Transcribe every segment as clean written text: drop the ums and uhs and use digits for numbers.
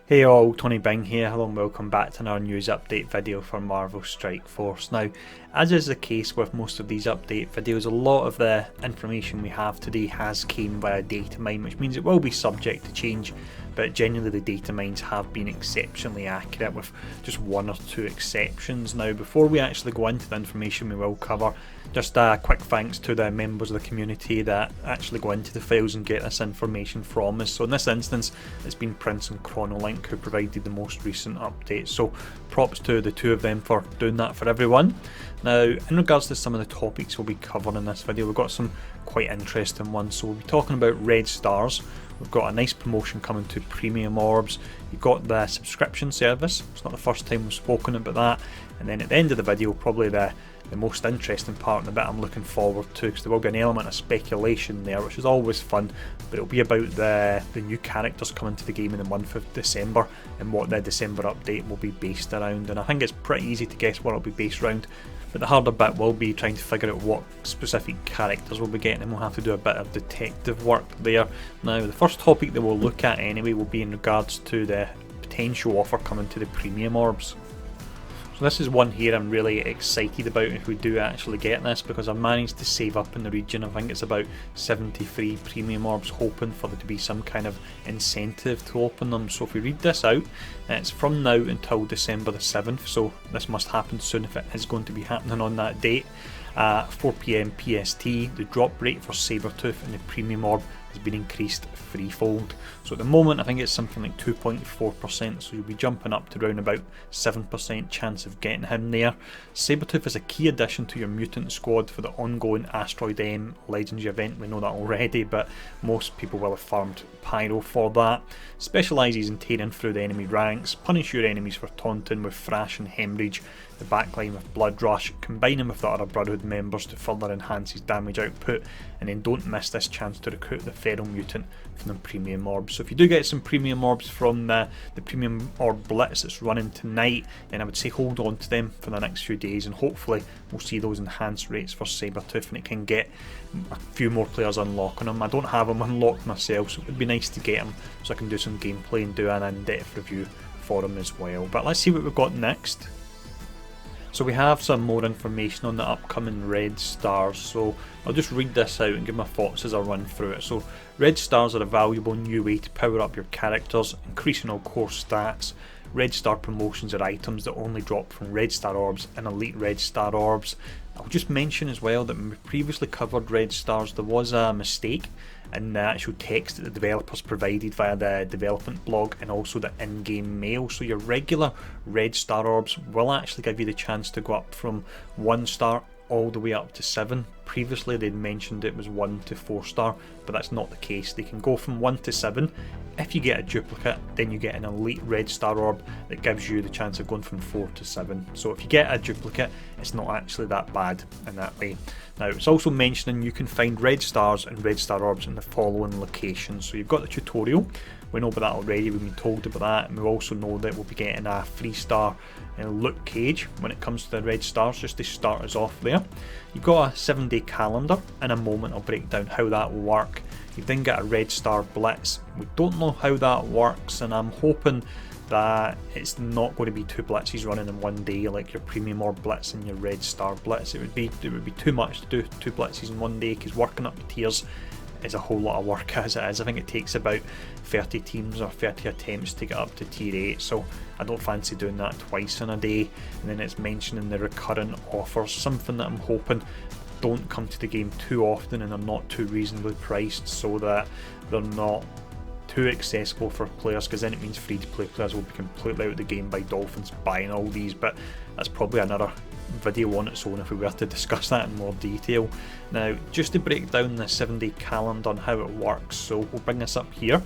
Hey all, Tony Bing here, hello and welcome back to another news update video for Marvel Strike Force. Now, as is the case with most of these update videos, a lot of the information we have today has came via data mine, which means it will be subject to change, but generally the data mines have been exceptionally accurate with just one or two exceptions. Now, before we actually go into the information we will cover, just a quick thanks to the members of the community that actually go into the files and get this information from us. So in this instance, it's been Prince and Chronolink who provided the most recent updates. So props to the two of them for doing that for everyone. Now, in regards to some of the topics we'll be covering in this video, we've got some quite interesting ones. So we'll be talking about red stars. We've got a nice promotion coming to premium orbs. You've got the subscription service. It's not the first time we've spoken about that. And then at the end of the video, probably the most interesting part and the bit I'm looking forward to, because there will be an element of speculation there, which is always fun, but it'll be about the new characters coming to the game in the month of December and what the December update will be based around. And I think it's pretty easy to guess what it'll be based around, but the harder bit will be trying to figure out what specific characters we'll be getting, and we'll have to do a bit of detective work there. Now, the first topic that we'll look at anyway will be in regards to the potential offer coming to the premium orbs. So this is one here I'm really excited about if we do actually get this, because I've managed to save up in the region. I think it's about 73 premium orbs, hoping for there to be some kind of incentive to open them. So if we read this out, it's from now until December the 7th, so this must happen soon if it is going to be happening on that date. 4 PM PST, the drop rate for Sabretooth and the premium orb has been increased threefold. So at the moment I think it's something like 2.4%, so you'll be jumping up to around about 7% chance of getting him there. Sabretooth is a key addition to your mutant squad for the ongoing Asteroid M Legendary event. We know that already, but most people will have farmed Pyro for that. Specialises in tearing through the enemy ranks, punish your enemies for taunting with Thrash and Hemorrhage, the backline with Blood Rush, combine him with the other Brotherhood members to further enhance his damage output, and then don't miss this chance to recruit the Feral Mutant from the premium orbs. So if you do get some premium orbs from the premium orb blitz that's running tonight, then I would say hold on to them for the next few days, and hopefully we'll see those enhanced rates for Sabretooth and it can get a few more players unlocking them. I don't have them unlocked myself, so it would be nice to get them so I can do some gameplay and do an in-depth review for them as well. But let's see what we've got next. So we have some more information on the upcoming red stars, so I'll just read this out and give my thoughts as I run through it. So red stars are a valuable new way to power up your characters, increasing all core stats. Red star promotions are items that only drop from red star orbs and elite red star orbs. I'll just mention as well that when we previously covered red stars, there was a mistake in the actual text that the developers provided via the development blog and also the in-game mail. So your regular red star orbs will actually give you the chance to go up from 1 star all the way up to 7. Previously they'd mentioned it was 1 to 4 star, but that's not the case. They can go from 1 to 7. If you get a duplicate, then you get an elite red star orb that gives you the chance of going from 4 to 7. So if you get a duplicate, it's not actually that bad in that way. Now, it's also mentioning you can find red stars and red star orbs in the following locations. So you've got the tutorial, we know about that already, we've been told about that, and we also know that we'll be getting a 3-star loot cage when it comes to the red stars, just to start us off there. You've got a 7-day calendar. In a moment I'll break down how that will work. You then get a red star blitz. We don't know how that works, and I'm hoping that it's not going to be 2 blitzes running in one day like your premium orb blitz and your red star blitz. It would be too much to do 2 blitzes in one day, because working up the tiers is a whole lot of work as it is. I think it takes about 30 teams or 30 attempts to get up to tier 8, so I don't fancy doing that twice in a day. And then it's mentioning the recurrent offers, something that I'm hoping don't come to the game too often and are not too reasonably priced, so that they're not too accessible for players, because then it means free to play players will be completely out of the game by dolphins buying all these. But that's probably another video on its own if we were to discuss that in more detail. Now, just to break down the 7-day calendar and how it works, so we'll bring this up here.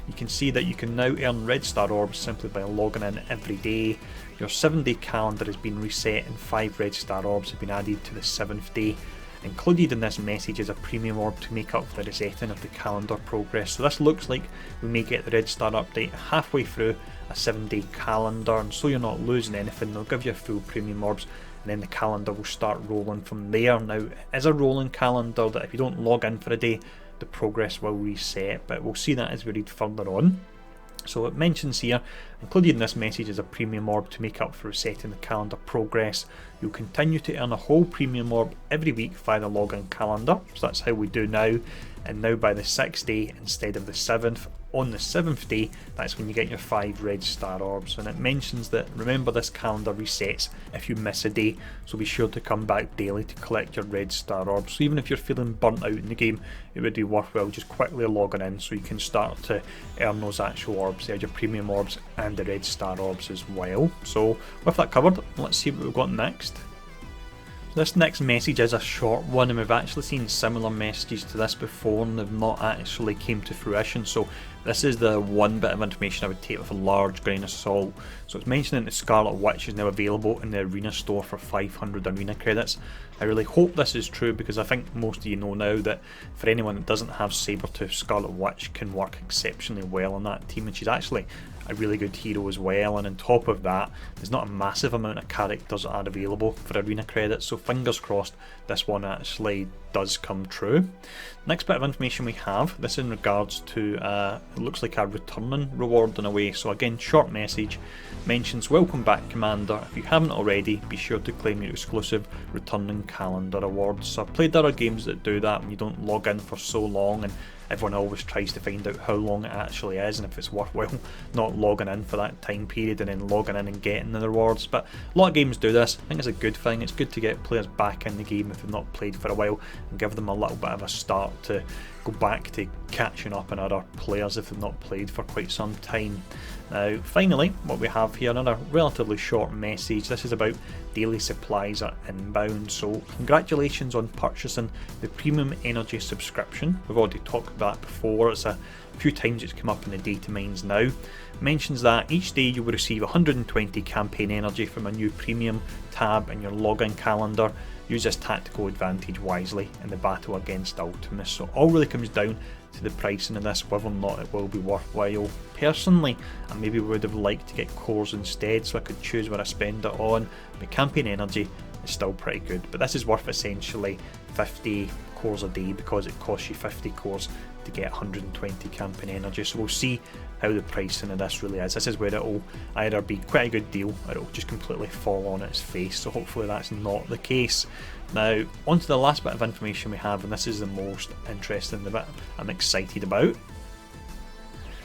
You can see that you can now earn red star orbs simply by logging in every day. Your 7-day calendar has been reset and 5 red star orbs have been added to the 7th day. Included in this message is a premium orb to make up for the resetting of the calendar progress. So this looks like we may get the red star update halfway through a 7-day calendar, and so you're not losing anything, they'll give you a full premium orbs, and then the calendar will start rolling from there. Now, it is a rolling calendar that if you don't log in for a day, the progress will reset, but we'll see that as we read further on. So it mentions here, included in this message is a premium orb to make up for resetting the calendar progress. You'll continue to earn a whole premium orb every week via the login calendar, so that's how we do now. And now by the 6th day instead of the 7th, on the 7th day, that's when you get your 5 red star orbs. And it mentions that, remember, this calendar resets if you miss a day, so be sure to come back daily to collect your red star orbs. So even if you're feeling burnt out in the game, it would be worthwhile just quickly logging in so you can start to earn those actual orbs there, your premium orbs and the red star orbs as well. So with that covered, let's see what we've got next. This next message is a short one, and we've actually seen similar messages to this before and they've not actually came to fruition, so this is the one bit of information I would take with a large grain of salt. So it's mentioning that the Scarlet Witch is now available in the arena store for 500 arena credits. I really hope this is true, because I think most of you know now that for anyone that doesn't have Sabretooth, Scarlet Witch can work exceptionally well on that team, and she's actually a really good hero as well. And on top of that, there's not a massive amount of characters that are available for arena credits, so fingers crossed this one actually does come true. Next bit of information we have, this in regards to it looks like a returning reward in a way. So again, short message, mentions welcome back Commander, if you haven't already be sure to claim your exclusive returning calendar awards. So I've played other games that do that when you don't log in for so long, and everyone always tries to find out how long it actually is and if it's worthwhile not logging in for that time period and then logging in and getting the rewards. But a lot of games do this. I think it's a good thing. It's good to get players back in the game if they've not played for a while and give them a little bit of a start to go back to catching up on other players if they've not played for quite some time. Now finally, what we have here, another relatively short message. This is about daily supplies are inbound, so congratulations on purchasing the premium energy subscription. We've already talked about that before, it's a few times it's come up in the data mines now. Mentions that each day you will receive 120 campaign energy from a new premium tab in your login calendar. Use this tactical advantage wisely in the battle against Ultimus. So all really comes down to the pricing of this, whether or not it will be worthwhile. Personally, I maybe would have liked to get cores instead so I could choose where I spend it on, but campaign energy is still pretty good. But this is worth essentially 50 cores a day because it costs you 50 cores to get 120 campaign energy. So we'll see how the pricing of this really is. This is where it will either be quite a good deal or it will just completely fall on its face, so hopefully that's not the case. Now on to the last bit of information we have, and this is the most interesting, the bit I'm excited about.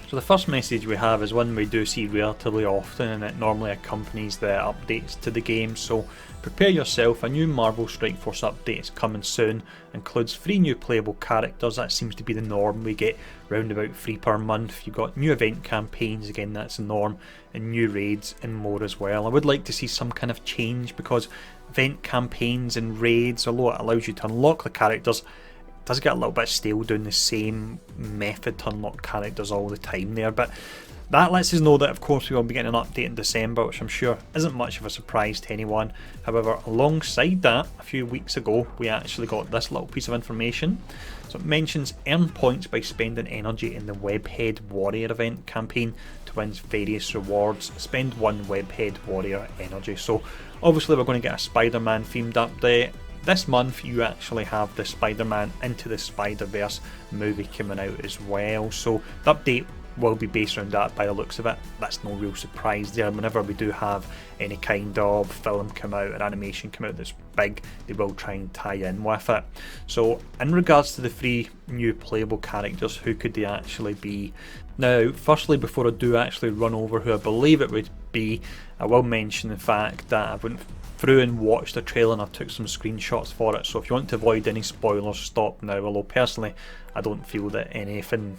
So the first message we have is one we do see relatively often, and it normally accompanies the updates to the game. So prepare yourself, a new Marvel Strike Force update is coming soon, includes 3 new playable characters. That seems to be the norm, we get round about 3 per month. You've got new event campaigns, again that's the norm, and new raids and more as well. I would like to see some kind of change, because event campaigns and raids, although it allows you to unlock the characters, does get a little bit stale doing the same method to unlock characters all the time there. But that lets us know that of course we will be getting an update in December, which I'm sure isn't much of a surprise to anyone. However, alongside that, a few weeks ago we actually got this little piece of information. So it mentions earn points by spending energy in the Webhead Warrior event campaign to win various rewards. Spend 1 Webhead Warrior energy. So obviously we're going to get a Spider-Man themed update. This month you actually have the Spider-Man Into the Spider-Verse movie coming out as well, so the update will be based around that by the looks of it. That's no real surprise there. Whenever we do have any kind of film come out or animation come out that's big, they will try and tie in with it. So in regards to the 3 new playable characters, who could they actually be? Now firstly, before I do actually run over who I believe it would be, I will mention the fact that I went through and watched the trailer and I took some screenshots for it, so if you want to avoid any spoilers, stop now. Although personally I don't feel that anything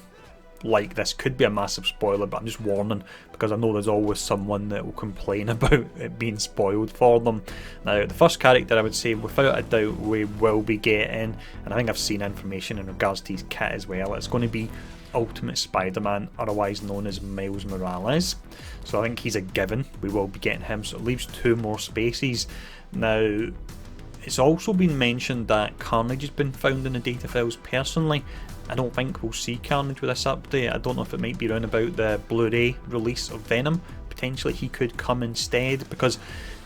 like this could be a massive spoiler, but I'm just warning because I know there's always someone that will complain about it being spoiled for them. Now the first character I would say without a doubt we will be getting, and I think I've seen information in regards to his kit as well, it's going to be Ultimate Spider-Man, otherwise known as Miles Morales. So I think he's a given, we will be getting him, so it leaves 2 more spaces. Now it's also been mentioned that Carnage has been found in the data files. Personally, I don't think we'll see Carnage with this update. I don't know if it might be around about the Blu-ray release of Venom. Potentially he could come instead, because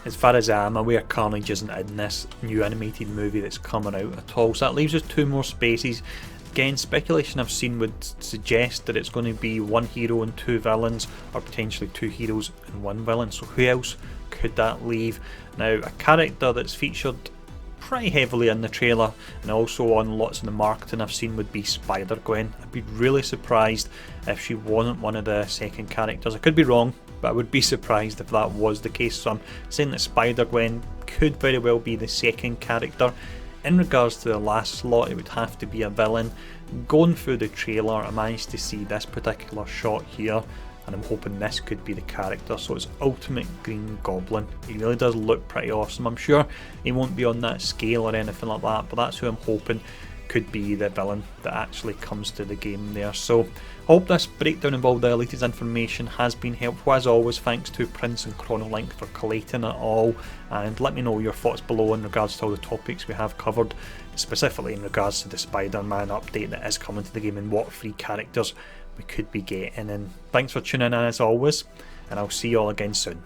as far as I'm aware, Carnage isn't in this new animated movie that's coming out at all. So that leaves us 2 more spaces. Again, speculation I've seen would suggest that it's going to be one hero and two villains, or potentially two heroes and one villain. So who else could that leave? Now, a character that's featured pretty heavily in the trailer and also on lots of the marketing I've seen would be Spider-Gwen. I'd be really surprised if she wasn't one of the second characters. I could be wrong, but I would be surprised if that was the case. So I'm saying that Spider-Gwen could very well be the second character. In regards to the last slot, it would have to be a villain. Going through the trailer, I managed to see this particular shot here, and I'm hoping this could be the character. So it's Ultimate Green Goblin. He really does look pretty awesome. I'm sure he won't be on that scale or anything like that, but that's who I'm hoping could be the villain that actually comes to the game there. So I hope this breakdown of all the latest information has been helpful. As always, thanks to Prince and Chronolink for collating it all, and let me know your thoughts below in regards to all the topics we have covered, specifically in regards to the Spider-Man update that is coming to the game and what free characters we could be getting. And thanks for tuning in as always, and I'll see you all again soon.